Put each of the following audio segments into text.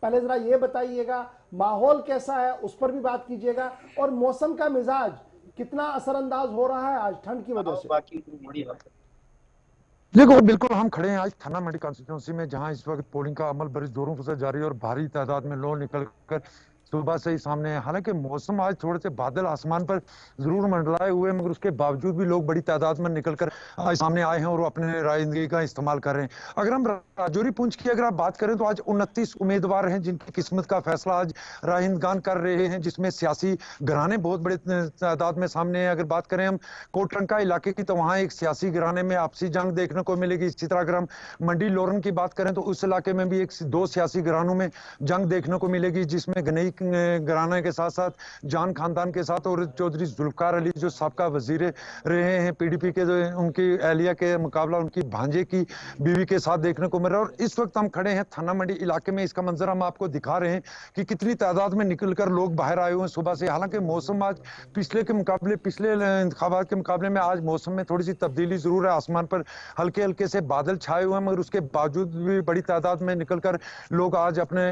पहले जरा ये बताइएगा माहौल कैसा है, उस पर भी बात कीजिएगा, और मौसम का मिजाज कितना असरअंदाज हो रहा है आज ठंड की वजह से। देखो बिल्कुल हम खड़े हैं आज थाना मंडी कॉन्स्टिट्यूंसी में, जहां इस वक्त पोलिंग का अमल बड़ी जोरों से जारी है और भारी तादाद में लोग निकल कर सुबह से ही सामने है। हालांकि मौसम आज थोड़े से बादल आसमान पर जरूर मंडराए हुए हैं, मगर उसके बावजूद भी लोग बड़ी तादाद में निकलकर आज सामने आए हैं और अपने राजनीति का इस्तेमाल कर रहे हैं। अगर हम राजौरी पुंछ की अगर आप बात करें तो आज 29 उम्मीदवार हैं जिनकी किस्मत का फैसला आज राहिंदगान कर रहे हैं, जिसमें सियासी घराने बहुत बड़े तादाद में सामने हैं। अगर बात करें हम कोटरंका इलाके की तो वहां एक सियासी घराने में आपसी जंग देखने को मिलेगी। इसी तरह अगर हम मंडी लोरन की बात करें तो उस इलाके में भी एक दो सियासी घरानों में जंग देखने को मिलेगी, जिसमें गनई घराने के साथ साथ जान खानदान के साथ और चौधरी जुल्फकार अली जो साबका वजीर रहे हैं पीडीपी के, उनकी एहलिया के मुकाबला उनकी भांजे की बीवी के साथ देखने को मिल रहा है। और इस वक्त हम खड़े हैं थाना मंडी इलाके में, इसका मंजर हम आपको दिखा रहे हैं कि कितनी तादाद में निकलकर लोग बाहर आए हुए हैं सुबह से। हालांकि मौसम आज पिछले इंतखाबात के मुकाबले में आज मौसम में थोड़ी सी तब्दीली जरूर है। आसमान पर हल्के हल्के से बादल छाए हुए हैं, मगर उसके बावजूद भी बड़ी तादाद में निकलकर लोग आज अपने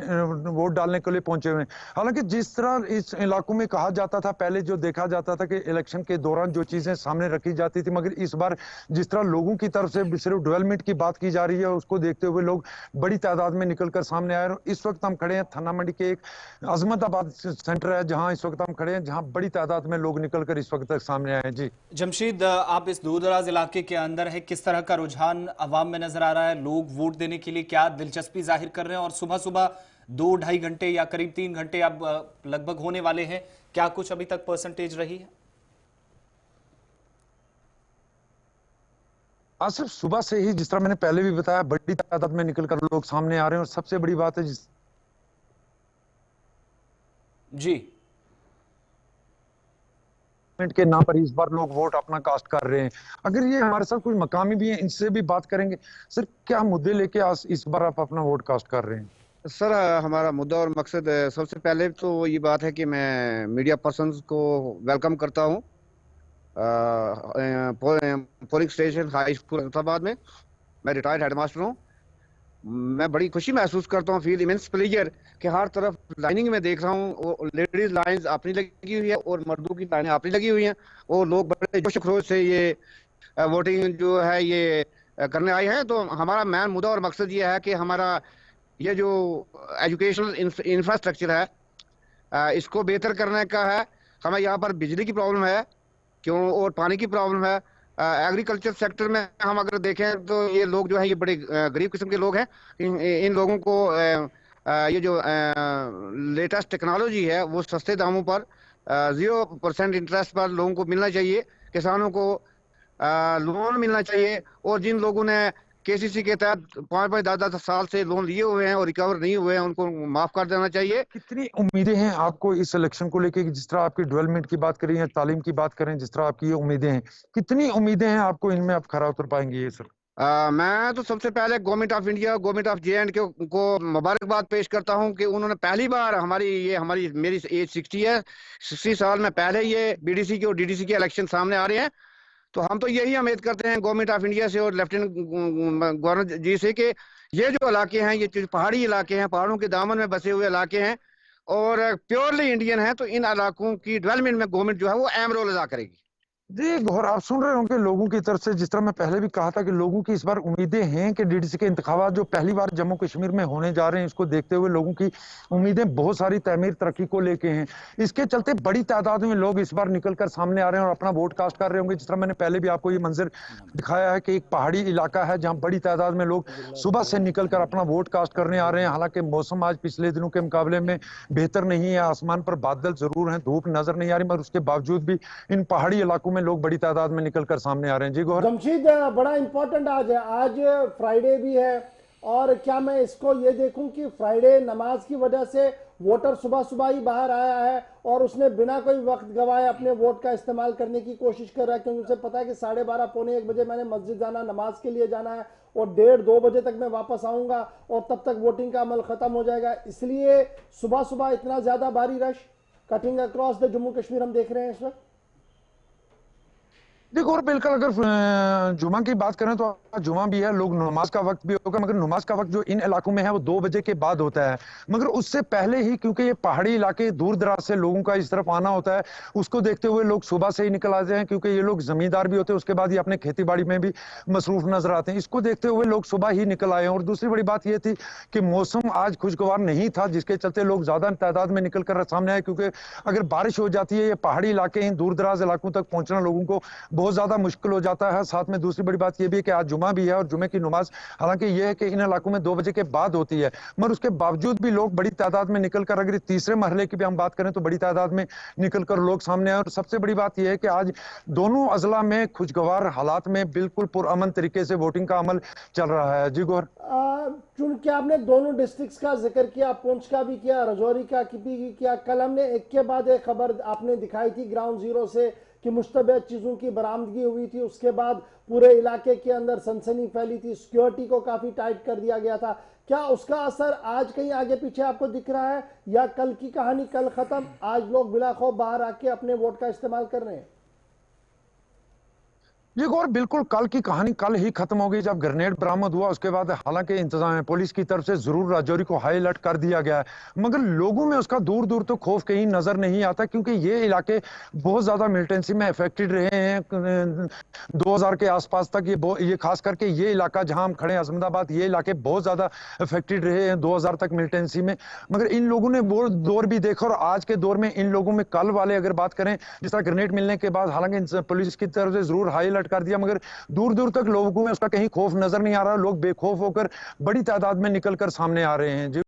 वोट डालने के लिए पहुंचे हुए हैं। हालांकि जिस तरह इस इलाकों में कहा जाता था पहले, जो देखा जाता था कि इलेक्शन के दौरान जो चीजें सामने रखी जाती थी, मगर इस बार जिस तरह लोगों की तरफ से सिर्फ डेवलपमेंट की बात की जा रही है, उसको देखते हुए लोग बड़ी तादाद में निकलकर सामने आए। और इस वक्त हम खड़े हैं थाना मंडी के एक अजमताबाद सेंटर है जहां इस वक्त हम खड़े हैं, जहां बड़ी तादाद में लोग निकलकर इस वक्त तक सामने आए हैं। जी जमशीद, आप इस दूर दराज इलाके के अंदर है, किस तरह का रुझान अवाम में नजर आ रहा है? लोग वोट देने के लिए क्या दिलचस्पी जाहिर कर रहे हैं? और सुबह सुबह 2-2.5 घंटे या करीब 3 घंटे अब लगभग होने वाले हैं, क्या कुछ अभी तक परसेंटेज रही है? आज सिर्फ सुबह से ही, जिस तरह मैंने पहले भी बताया, बड़ी तादाद में निकलकर लोग सामने आ रहे हैं। और सबसे बड़ी बात है जी के नाम पर इस बार लोग वोट अपना कास्ट कर रहे हैं। अगर ये हमारे साथ कोई मकामी भी है, इनसे भी बात करेंगे। सर, क्या मुद्दे लेके आज इस बार आप अपना वोट कास्ट कर रहे हैं? सर, हमारा मुद्दा और मकसद सबसे पहले तो ये बात है कि मैं मीडिया पर्सन्स को वेलकम करता हूँ polling station high school Ahmedabad में। मैं रिटायर्ड हेडमास्टर हूँ। मैं बड़ी खुशी महसूस करता हूँ, फील इमेंस प्लेजर कि हर तरफ लाइनिंग में देख रहा हूँ, लेडीज लाइंस अपनी लगी हुई है और मर्दों की लाइनें अपनी लगी हुई हैं। और लोग बड़े जोश खरोश से ये वोटिंग जो है ये करने आए हैं। तो हमारा मेन मुद्दा और मकसद ये है कि हमारा ये जो एजुकेशनल इंफ्रास्ट्रक्चर है इसको बेहतर करने का है। हमें यहाँ पर बिजली की प्रॉब्लम है क्यों, और पानी की प्रॉब्लम है। एग्रीकल्चर सेक्टर में हम अगर देखें तो ये लोग जो है ये बड़े गरीब किस्म के लोग हैं। इन लोगों को ये जो लेटेस्ट टेक्नोलॉजी है वो सस्ते दामों पर 0% इंटरेस्ट पर लोगों को मिलना चाहिए। किसानों को लोन मिलना चाहिए। और जिन लोगों ने केसीसी के तहत 5-5, 10-10 साल से लोन लिए हुए हैं और रिकवर नहीं हुए हैं, उनको माफ कर देना चाहिए। कितनी उम्मीदें हैं आपको इस इलेक्शन को लेके? जिस तरह आपकी डेवलपमेंट की बात करें या तालीम की बात करें, जिस तरह आपकी ये उम्मीदें हैं, कितनी उम्मीदें हैं आपको इनमें आप खरा उतर पाएंगे ये सर? मैं तो सबसे पहले government of India, government of J&K को मुबारकबाद पेश करता हूं कि उन्होंने पहली बार मेरी एज 60 है, 60 साल में पहले ये बीडीसी के और डीडीसी के इलेक्शन सामने आ रहे हैं। तो हम तो यही उम्मीद करते हैं गवर्नमेंट ऑफ इंडिया से और लेफ्टिनेंट गवर्नर जी से कि ये जो इलाके हैं, ये पहाड़ी इलाके हैं, पहाड़ों के दामन में बसे हुए इलाके हैं और प्योरली इंडियन हैं, तो इन इलाकों की डेवलपमेंट में गवर्नमेंट जो है वो अहम रोल अदा करेगी। जी गौर, आप सुन रहे होंगे लोगों की तरफ से, जिस तरह मैं पहले भी कहा था कि लोगों की इस बार उम्मीदें हैं कि डीडीसी के इंतखाबात जो पहली बार जम्मू कश्मीर में होने जा रहे हैं, इसको देखते हुए लोगों की उम्मीदें बहुत सारी तमीर तरक्की को लेके हैं। इसके चलते बड़ी तादाद में लोग इस बार निकलकर सामने आ रहे हैं और अपना वोट कास्ट कर रहे होंगे। जिस तरह मैंने पहले भी आपको ये मंजर दिखाया है कि एक पहाड़ी इलाका है जहाँ बड़ी तादाद में लोग सुबह से निकलकर अपना वोट कास्ट करने आ रहे हैं। हालांकि मौसम आज पिछले दिनों के मुकाबले में बेहतर नहीं है, आसमान पर बादल जरूर हैं, धूप नजर नहीं आ रही, मगर उसके बावजूद भी इन पहाड़ी इलाकों में लोग बड़ी तादाद में निकलकर सामने आ रहे हैं। जी गौर, जमशीद, बड़ा इंपॉर्टेंट आज है, आज फ्राइडे भी है, और क्या मैं इसको ये देखूं कि फ्राइडे नमाज की वजह से वोटर सुबह सुबह ही बाहर आया है और उसने बिना कोई वक्त गवाए अपने वोट का इस्तेमाल करने की कोशिश कर रहा है, क्योंकि उसे पता है कि 12:30 पौने 1 बजे मैंने मस्जिद जाना, नमाज के लिए जाना है और 1:30-2 बजे तक मैं वापस आऊंगा और तब तक वोटिंग का अमल खत्म हो जाएगा। इसलिए सुबह सुबह इतना ज्यादा भारी rush cutting across the Jammu Kashmir हम देख रहे हैं इस वक्त। देखो और बिल्कुल अगर जुमा की बात करें तो जुमा भी है, लोग नमाज का वक्त भी होगा, मगर नमाज का वक्त जो इन इलाकों में है वो 2 बजे के बाद होता है। मगर उससे पहले ही, क्योंकि ये पहाड़ी इलाके दूर दराज से लोगों का इस तरफ आना होता है, उसको देखते हुए लोग सुबह से ही निकल आते हैं, क्योंकि ये लोग जमींदार भी होते हैं, उसके बाद ये अपने खेती बाड़ी में भी मसरूफ नजर आते हैं। इसको देखते हुए लोग सुबह ही निकल आए हैं। और दूसरी बड़ी बात यह थी कि मौसम आज खुशगवार नहीं था, जिसके चलते लोग ज्यादा तादाद में निकल कर सामने आए, क्योंकि अगर बारिश हो जाती है, ये पहाड़ी इलाके इन दूर दराज इलाकों तक पहुंचना लोगों को बहुत ज्यादा मुश्किल हो जाता है। साथ में दूसरी बड़ी बात यह भी है कि आज जुमा भी है, और जुमे की नमाज हालांकि यह है कि इन इलाकों में 2 बजे के बाद होती है, मगर उसके बावजूद भी लोग बड़ी तादाद में निकलकर, अगर तीसरे मरहले की भी हम बात करें तो बड़ी तादाद में निकलकर लोग सामने आए। और सबसे बड़ी बात यह है कि आज दोनों अजला में खुशगवार हालात में बिल्कुल पुरअमन तरीके से वोटिंग का अमल चल रहा है। जी गौर, चुन के आपने दोनों डिस्ट्रिक्ट्स का जिक्र किया, पुंछ का भी किया, राजौरी का भी किया। कल हमने एक के बाद एक खबर आपने दिखाई थी ग्राउंड जीरो से कि मुश्तबह चीजों की बरामदगी हुई थी। उसके बाद पूरे इलाके के अंदर सनसनी फैली थी, सिक्योरिटी को काफी टाइट कर दिया गया था। क्या उसका असर आज कहीं आगे पीछे आपको दिख रहा है, या कल की कहानी कल खत्म, आज लोग बिला खौफ बाहर आके अपने वोट का इस्तेमाल कर रहे हैं? ये गौर बिल्कुल कल की कहानी कल ही खत्म हो गई, जब ग्रेनेड बरामद हुआ। उसके बाद हालांकि इंतजाम पुलिस की तरफ से जरूर राजौरी को हाई अलर्ट कर दिया गया है, मगर लोगों में उसका दूर दूर तो खौफ कहीं नजर नहीं आता, क्योंकि ये इलाके बहुत ज्यादा मिलिटेंसी में अफेक्टेड रहे हैं 2000 के आसपास तक। ये खास करके ये इलाका जहां हम खड़े हैं अहमदाबाद, ये इलाके बहुत ज्यादा अफेक्टेड रहे हैं 2000 तक मिलिटेंसी में। मगर इन लोगों ने वो दौर भी देखा, और आज के दौर में इन लोगों में कल वाले अगर बात करें, जिस तरह ग्रेनेड मिलने के बाद हालांकि पुलिस की तरफ से जरूर हाई अलर्ट कर दिया, मगर दूर दूर तक लोगों में उसका कहीं खौफ नजर नहीं आ रहा। लोग बेखौफ होकर बड़ी तादाद में निकलकर सामने आ रहे हैं। जी।